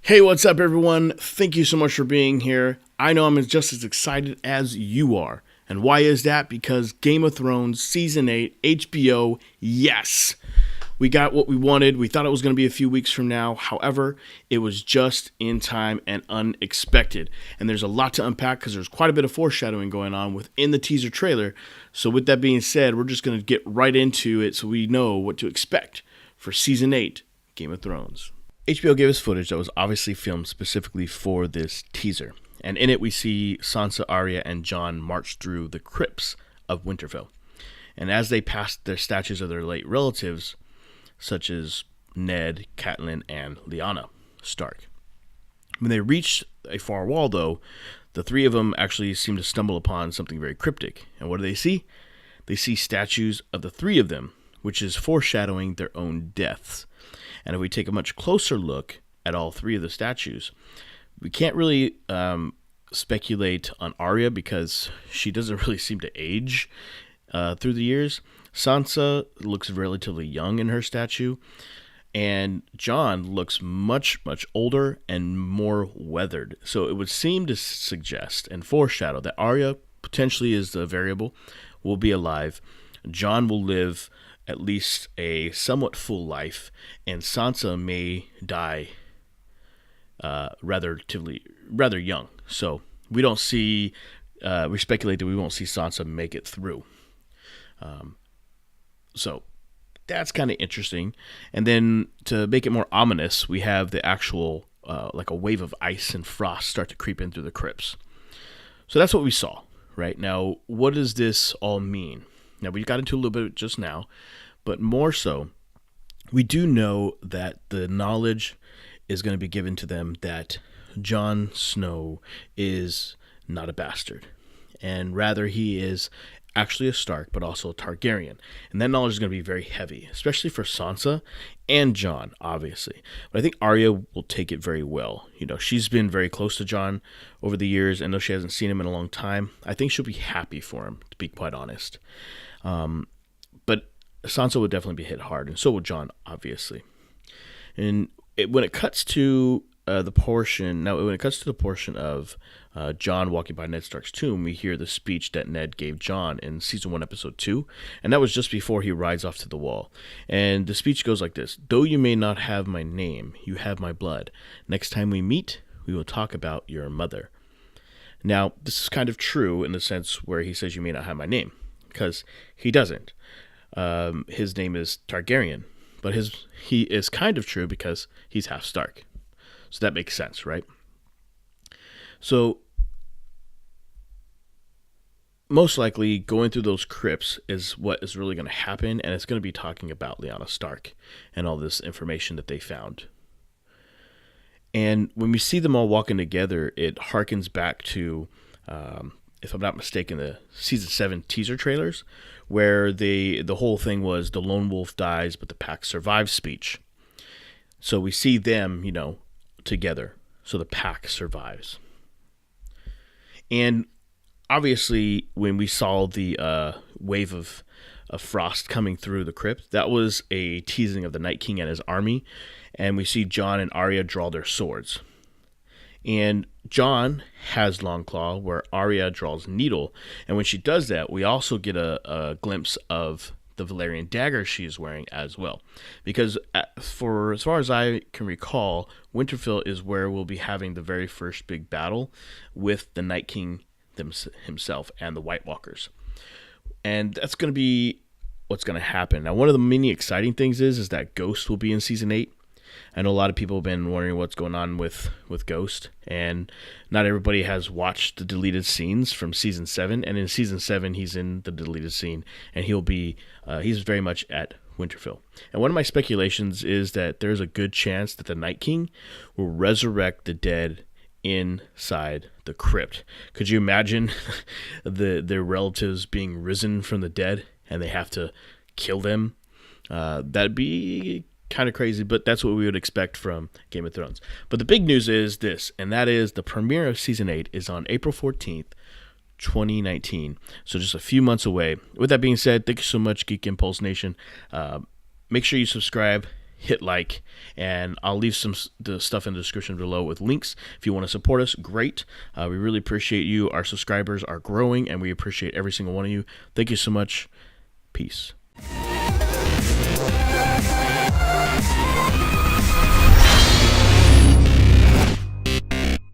Hey, what's up, everyone? Thank you so much for being here. I know I'm just as excited as you are. And why is that? Because Game of Thrones Season 8, HBO, yes! We got what we wanted. We thought it was going to be a few weeks from now. However, it was just in time and unexpected. And there's a lot to unpack because there's quite a bit of foreshadowing going on within the teaser trailer. So with that being said, we're just going to get right into it so we know what to expect for Season 8, Game of Thrones. HBO gave us footage that was obviously filmed specifically for this teaser. And in it, we see Sansa, Arya, and Jon march through the crypts of Winterfell. And as they pass their statues of their late relatives, such as Ned, Catelyn, and Lyanna Stark. When they reach a far wall, though, the three of them actually seem to stumble upon something very cryptic. And what do they see? They see statues of the three of them, which is foreshadowing their own deaths. And if we take a much closer look at all three of the statues, we can't really speculate on Arya because she doesn't really seem to age through the years. Sansa looks relatively young in her statue, and Jon looks much, much older and more weathered. So it would seem to suggest and foreshadow that Arya potentially is the variable, will be alive. Jon will live at least a somewhat full life, and Sansa may die rather young. So we don't see, we speculate that we won't see Sansa make it through. So that's kind of interesting. And then to make it more ominous, we have the actual, like a wave of ice and frost start to creep in through the crypts. So that's what we saw, right? Now, what does this all mean? Now, we got into a little bit just now, but more so, we do know that the knowledge is going to be given to them that Jon Snow is not a bastard, and rather he is actually a Stark, but also a Targaryen. And that knowledge is going to be very heavy, especially for Sansa and Jon, obviously. But I think Arya will take it very well. You know, she's been very close to Jon over the years, and though she hasn't seen him in a long time, I think she'll be happy for him, to be quite honest. But Sansa would definitely be hit hard, and so would Jon, obviously. And when it cuts to the portion of Jon walking by Ned Stark's tomb, we hear the speech that Ned gave Jon in Season 1, Episode 2, and that was just before he rides off to the wall. And the speech goes like this: "Though you may not have my name, you have my blood. Next time we meet, we will talk about your mother." Now, this is kind of true in the sense where he says you may not have my name, because he doesn't. His name is Targaryen, but he is kind of true because he's half Stark. So that makes sense, right? So most likely going through those crypts is what is really going to happen, and it's going to be talking about Lyanna Stark and all this information that they found. And when we see them all walking together, it harkens back to, if I'm not mistaken, the Season 7 teaser trailers, where the whole thing was the lone wolf dies, but the pack survives speech. So we see them, together, so the pack survives. And obviously, when we saw the wave of frost coming through the crypt, that was a teasing of the Night King and his army, and we see Jon and Arya draw their swords. And Jon has Longclaw, where Arya draws Needle, and when she does that, we also get a glimpse of the Valyrian dagger she is wearing as well. Because for as far as I can recall, Winterfell is where we'll be having the very first big battle with the Night King himself and the White Walkers. And that's going to be what's going to happen. Now, one of the many exciting things is that Ghost will be in Season 8. I know a lot of people have been wondering what's going on with Ghost, and not everybody has watched the deleted scenes from Season 7, and in Season 7, he's in the deleted scene, and he's very much at Winterfell. And one of my speculations is that there's a good chance that the Night King will resurrect the dead inside the crypt. Could you imagine their relatives being risen from the dead, and they have to kill them? That'd be kind of crazy, but that's what we would expect from Game of Thrones. But the big news is this, and that is the premiere of Season 8 is on April 14th, 2019. So just a few months away. With that being said, thank you so much, Geek Impulse Nation. Make sure you subscribe, hit like, and I'll leave the stuff in the description below with links. If you want to support us, great. We really appreciate you. Our subscribers are growing, and we appreciate every single one of you. Thank you so much. Peace.